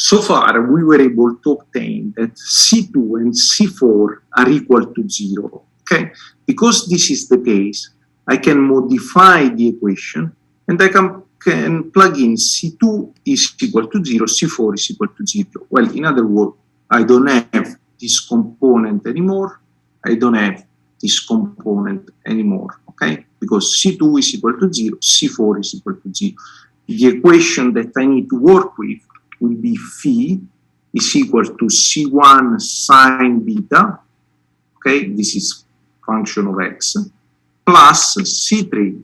So far, we were able to obtain that C2 and C4 are equal to 0. Okay? Because this is the case, I can modify the equation and I can plug in C2 is equal to 0, C4 is equal to 0. Well, in other words, I don't have this component anymore. I don't have this component anymore, okay? Because C2 is equal to 0, C4 is equal to 0. The equation that I need to work with will be phi is equal to C1 sine beta, okay? This is function of x, plus C3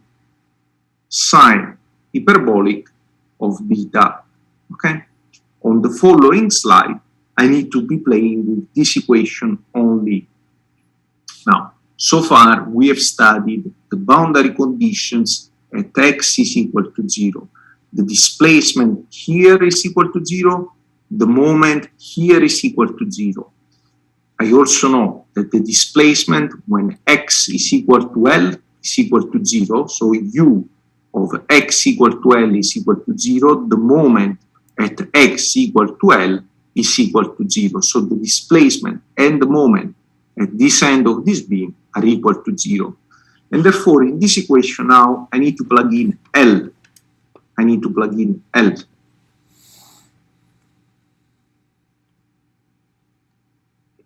sine hyperbolic of beta, okay? On the following slide, I need to be playing with this equation only. Now, so far we have studied the boundary conditions at x is equal to 0. The displacement here is equal to 0. The moment here is equal to 0. I also know that the displacement when x is equal to L is equal to 0. So u of x equal to L is equal to 0. The moment at x equal to L is equal to 0. So the displacement and the moment at this end of this beam are equal to 0. And therefore, in this equation now, I need to plug in L. I need to plug in L.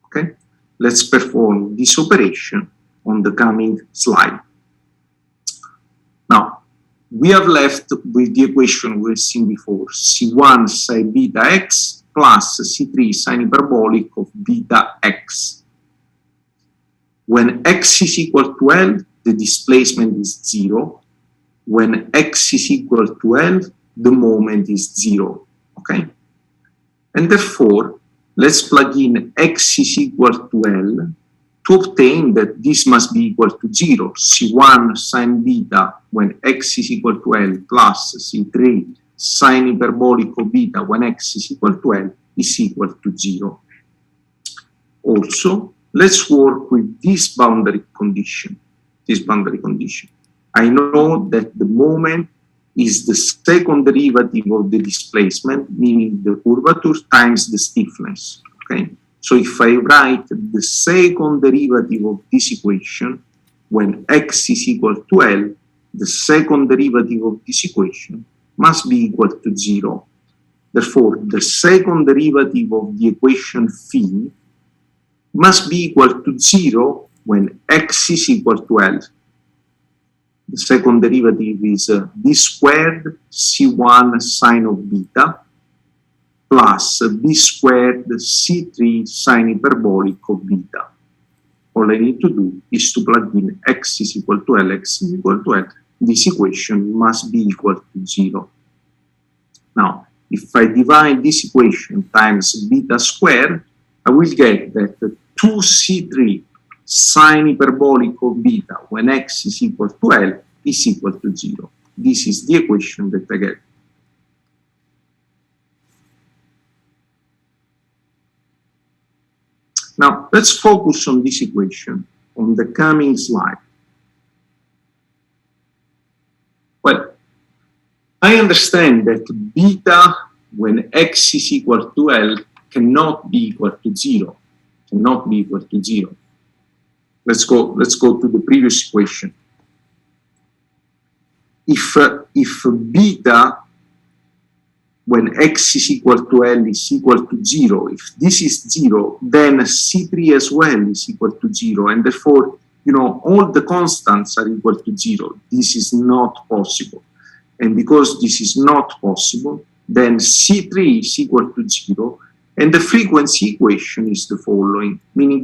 Okay, let's perform this operation on the coming slide. Now, we are left with the equation we've seen before, C1 sine beta x plus C3 sine hyperbolic of beta x. When x is equal to L, the displacement is 0. When x is equal to L, the moment is 0. Okay? And therefore, let's plug in x is equal to L to obtain that this must be equal to 0. C1 sine beta when x is equal to L plus C3 sine hyperbolic of beta when x is equal to L is equal to 0. Also, let's work with this boundary condition. I know that the moment is the second derivative of the displacement, meaning the curvature times the stiffness. Okay? So if I write the second derivative of this equation, when x is equal to L, the second derivative of this equation must be equal to 0. Therefore, the second derivative of the equation phi must be equal to 0 when x is equal to L. The second derivative is b squared C1 sine of beta plus b squared C3 sine hyperbolic of beta. All I need to do is to plug in x is equal to L, x is equal to L. This equation must be equal to 0. Now, if I divide this equation times beta squared, I will get that 2C3 sine hyperbolic of beta when x is equal to L is equal to 0. This is the equation that I get. Now, let's focus on this equation on the coming slide. Well, I understand that beta when x is equal to L cannot be equal to 0. Cannot be equal to 0. Let's go to the previous equation. If beta when x is equal to L is equal to 0, if this is 0, then C3 as well is equal to 0, and therefore, all the constants are equal to 0. This is not possible. And because this is not possible, then C3 is equal to 0, and the frequency equation is the following, meaning,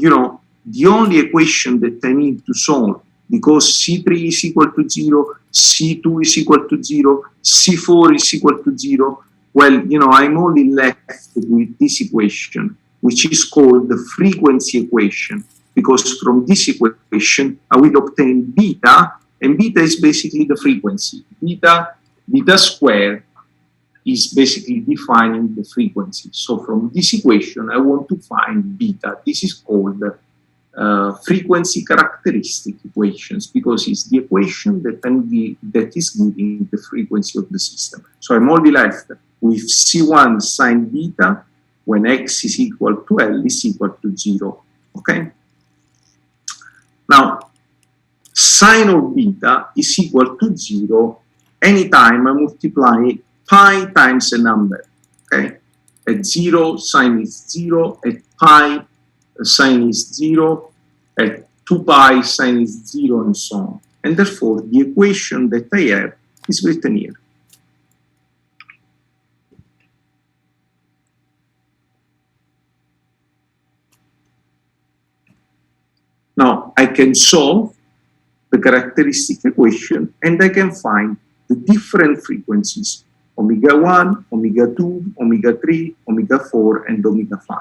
the only equation that I need to solve, because C3 is equal to 0, C2 is equal to 0, C4 is equal to 0, well, I'm only left with this equation, which is called the frequency equation, because from this equation, I will obtain beta, and beta is basically the frequency. Beta squared is basically defining the frequency. So from this equation, I want to find beta. This is called frequency characteristic equations, because it's the equation that is giving the frequency of the system. So I'm only left with C1 sine beta when x is equal to L is equal to 0. Okay? Now, sine of beta is equal to 0 anytime I multiply pi times a number. Okay? At 0, sine is 0. At pi, sine is 0. At 2 pi, sine is 0, and so on. And therefore, the equation that I have is written here. Now, I can solve the characteristic equation and I can find the different frequencies, omega 1, omega 2, omega 3, omega 4, and omega 5.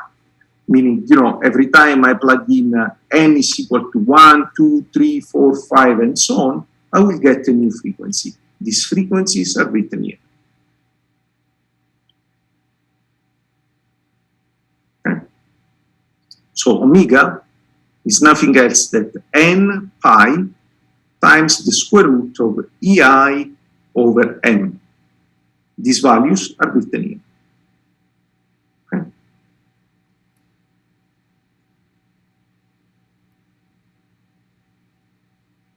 Meaning, every time I plug in n is equal to 1, 2, 3, 4, 5, and so on, I will get a new frequency. These frequencies are written here. Okay. So omega is nothing else than n pi times the square root of ei over m. These values are written here. Okay.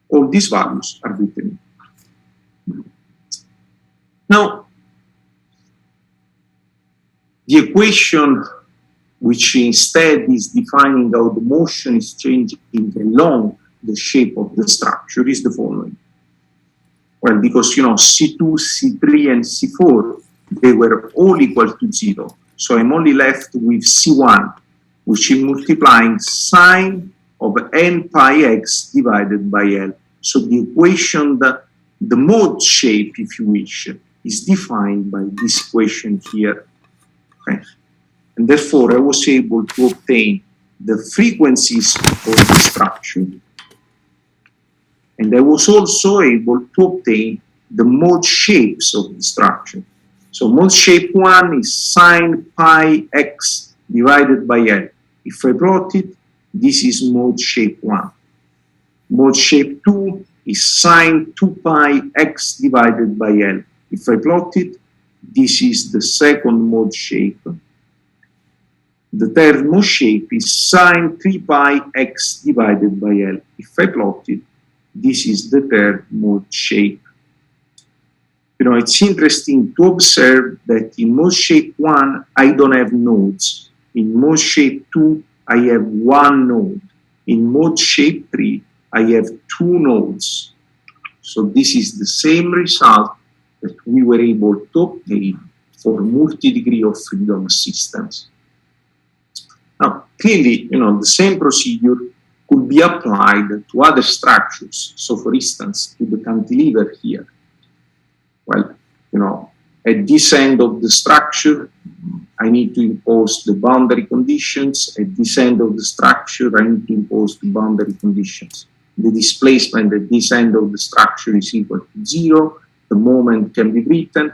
All these values are written here. Now, the equation which instead is defining how the motion is changing along the shape of the structure is the following. Well, because, C2, C3, and C4, they were all equal to 0. So I'm only left with C1, which is multiplying sine of n pi x divided by L. So the equation, the mode shape, if you wish, is defined by this equation here. Okay? And therefore, I was able to obtain the frequencies of the structure. And I was also able to obtain the mode shapes of the structure. So mode shape 1 is sine pi x divided by L. If I plot it, this is mode shape 1. Mode shape 2 is sine 2 pi x divided by L. If I plot it, this is the second mode shape. The third mode shape is sine 3 pi x divided by L. If I plot it, this is the third mode shape. It's interesting to observe that in mode shape 1, I don't have nodes. In mode shape 2, I have one node. In mode shape 3, I have two nodes. So this is the same result that we were able to obtain for multi-degree of freedom systems. Now, clearly, the same procedure could be applied to other structures. So, for instance, to the cantilever here. Well, at this end of the structure, I need to impose the boundary conditions. At this end of the structure, I need to impose the boundary conditions. The displacement at this end of the structure is equal to 0. The moment can be written.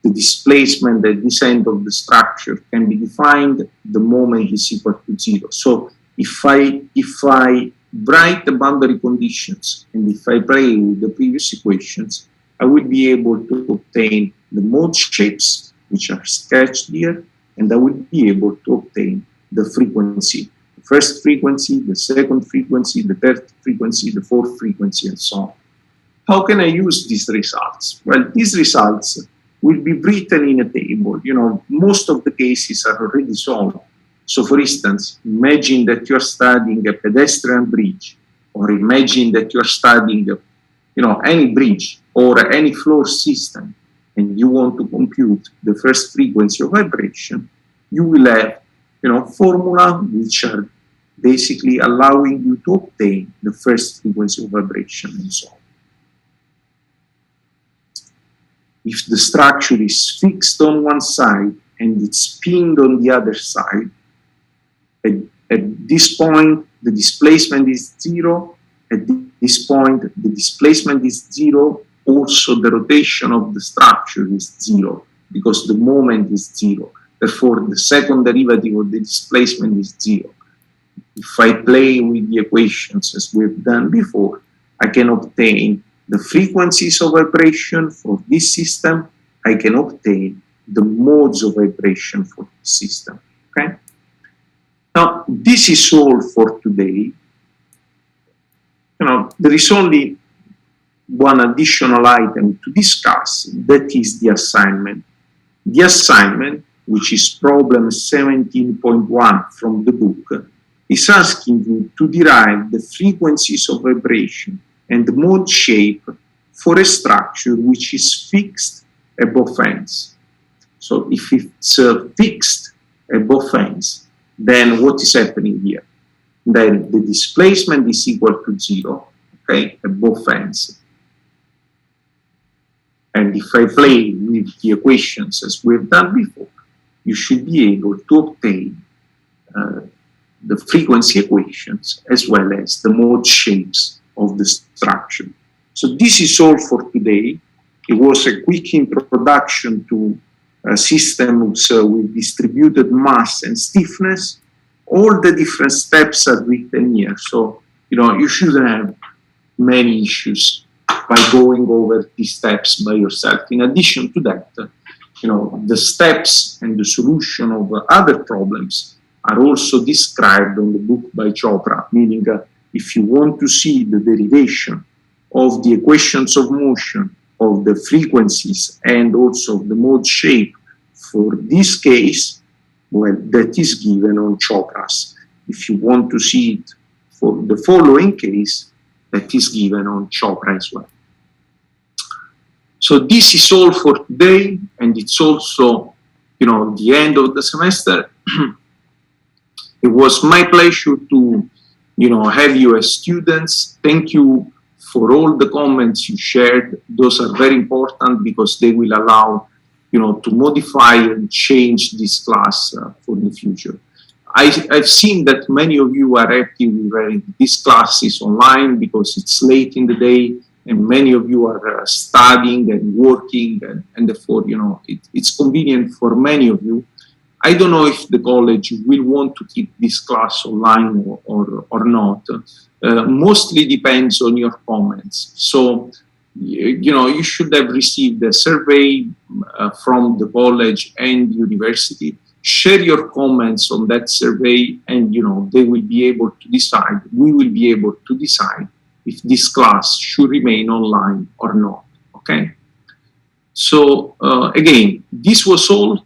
The displacement at this end of the structure can be defined. The moment is equal to 0. So if I write the boundary conditions and if I play with the previous equations, I will be able to obtain the mode shapes, which are sketched here, and I will be able to obtain the frequency. The first frequency, the second frequency, the third frequency, the fourth frequency, and so on. How can I use these results? Well, these results will be written in a table. Most of the cases are already solved. So, for instance, imagine that you're studying a pedestrian bridge, or imagine that you're studying, any bridge or any floor system, and you want to compute the first frequency of vibration. You will have, formula which are basically allowing you to obtain the first frequency of vibration and so on. If the structure is fixed on one side and it's pinned on the other side, at this point, the displacement is 0. At this point, the displacement is 0. Also, the rotation of the structure is 0 because the moment is 0. Therefore, the second derivative of the displacement is 0. If I play with the equations as we've done before, I can obtain the frequencies of vibration for this system. I can obtain the modes of vibration for the system. Okay. Now, this is all for today. There is only one additional item to discuss, that is the assignment. The assignment, which is problem 17.1 from the book, is asking you to derive the frequencies of vibration and the mode shape for a structure which is fixed above ends. So if it's fixed above ends, then what is happening here? Then the displacement is equal to 0, okay, above ends. And if I play with the equations as we've done before, you should be able to obtain the frequency equations as well as the mode shapes of the structure. So this is all for today. It was a quick introduction to systems with distributed mass and stiffness. All the different steps are written here, so you shouldn't have many issues by going over these steps by yourself. In addition to that, the steps and the solution of other problems are also described on the book by Chopra, meaning if you want to see the derivation of the equations of motion, of the frequencies, and also the mode shape for this case, well, that is given on Chopra's. If you want to see it for the following case, that is given on Chopra as well. So this is all for today, and it's also, the end of the semester. It was my pleasure to, have you as students. Thank you for all the comments you shared. Those are very important because they will allow, to modify and change this class for the future. I've seen that many of you are active with this class is online because it's late in the day, and many of you are studying and working, and therefore, it's convenient for many of you. I don't know if the college will want to keep this class online or not. Mostly depends on your comments. So, you should have received a survey from the college and university. Share your comments on that survey, and they will be able to decide. We will be able to decide if this class should remain online or not. Okay. So again, this was all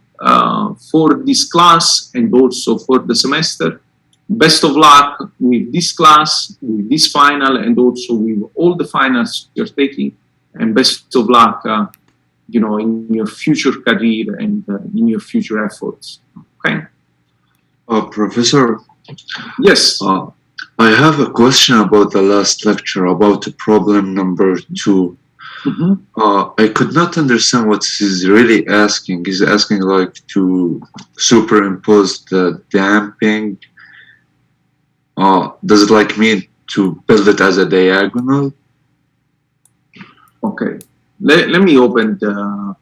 for this class and also for the semester. Best of luck with this class, with this final, and also with all the finals you're taking. And best of luck, in your future career and in your future efforts. Okay. Professor. Yes. I have a question about the last lecture, about problem number 2. Mm-hmm. I could not understand what he's really asking. He's asking like to superimpose the damping. Does it like mean to build it as a diagonal? Okay. Let me open the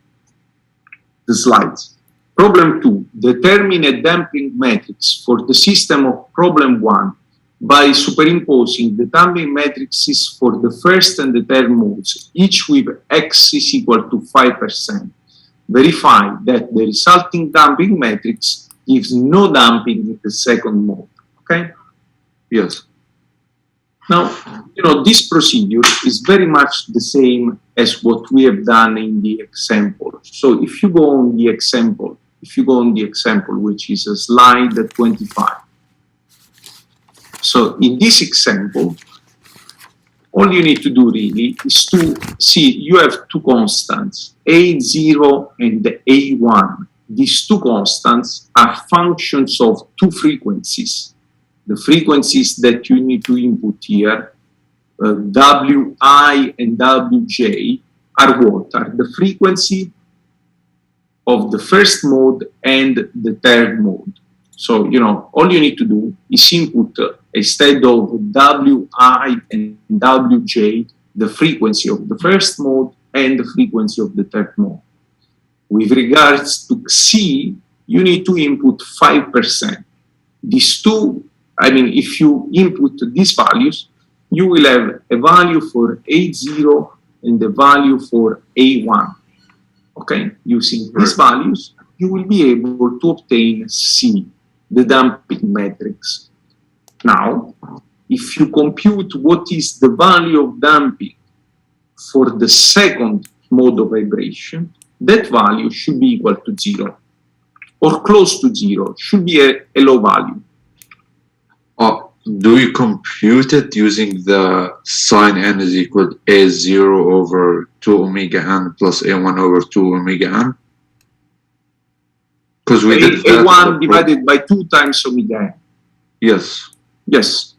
slides. Problem 2. Determine a damping matrix for the system of problem 1 by superimposing the damping matrices for the first and the third modes, each with x is equal to 5%. Verify that the resulting damping matrix gives no damping in the second mode. Okay? Yes. Now, this procedure is very much the same as what we have done in the example. So if you go on the example, which is a slide 25. So in this example, all you need to do really is to see you have two constants, A0 and A1. These two constants are functions of two frequencies. The frequencies that you need to input here, Wi and Wj, are what? Are the frequency of the first mode and the third mode. So, all you need to do is input instead of Wi and Wj, the frequency of the first mode and the frequency of the third mode. With regards to C, you need to input 5%. These two, if you input these values, you will have a value for A0 and a value for A1. Okay, using these values, you will be able to obtain C, the damping matrix. Now, if you compute what is the value of damping for the second mode of vibration, that value should be equal to 0 or close to 0, should be a low value. Do you compute it using the sine n is equal A0 over 2 omega n plus A1 over 2 omega n? Because we did that. A1 divided by 2 times omega n. Yes. Yes.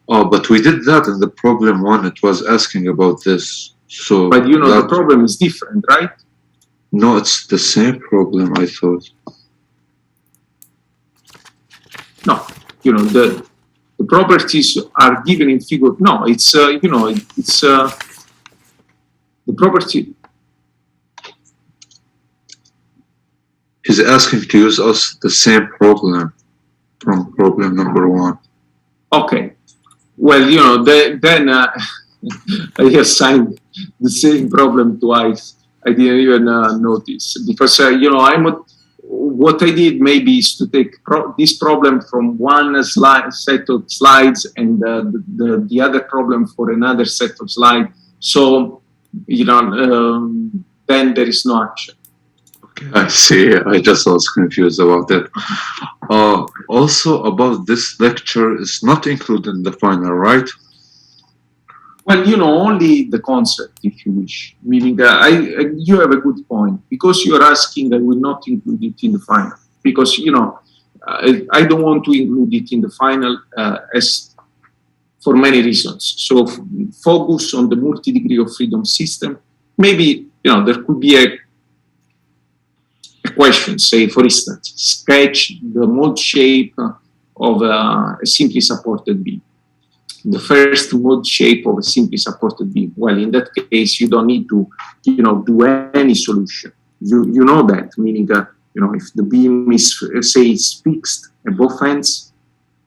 Oh, but we did that in the problem 1. It was asking about this. So, but you know, the problem is different, right? No, it's the same problem, I thought. No, you know, the properties are given in figure. No, it's, you know, it's the property. He's asking to use us the same problem from problem number 1. Okay. Well, you know, then I assigned the same problem twice. I didn't even notice because, you know, what I did maybe is to take this problem from one set of slides and the other problem for another set of slides. So, you know, then there is no action. Okay, I see. I just was confused about that. Also, about this lecture is not included in the final, right? Well, you know, only the concept, if you wish. Meaning, you have a good point. Because you are asking, I will not include it in the final. Because, you know, I don't want to include it in the final as for many reasons. So focus on the multi-degree of freedom system. Maybe, you know, there could be a question, say, for instance, sketch the mode shape of a simply supported beam. The first mode shape of a simply supported beam. Well, in that case, you don't need to, you know, do any solution. You know that, meaning, you know, if the beam is, say, it's fixed at both ends,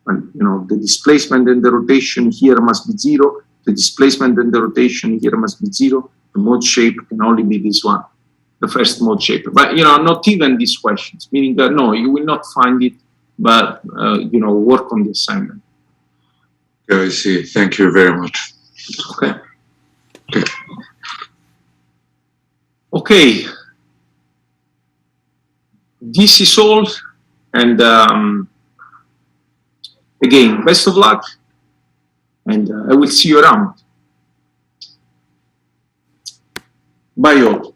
and, you know, the displacement and the rotation here must be 0. The displacement and the rotation here must be 0. The mode shape can only be this one, the first mode shape. But, you know, not even these questions, meaning that, no, you will not find it, but, you know, work on the assignment. Okay, I see. Thank you very much. Okay. Okay. Okay. This is all. And again, best of luck. And I will see you around. Bye all.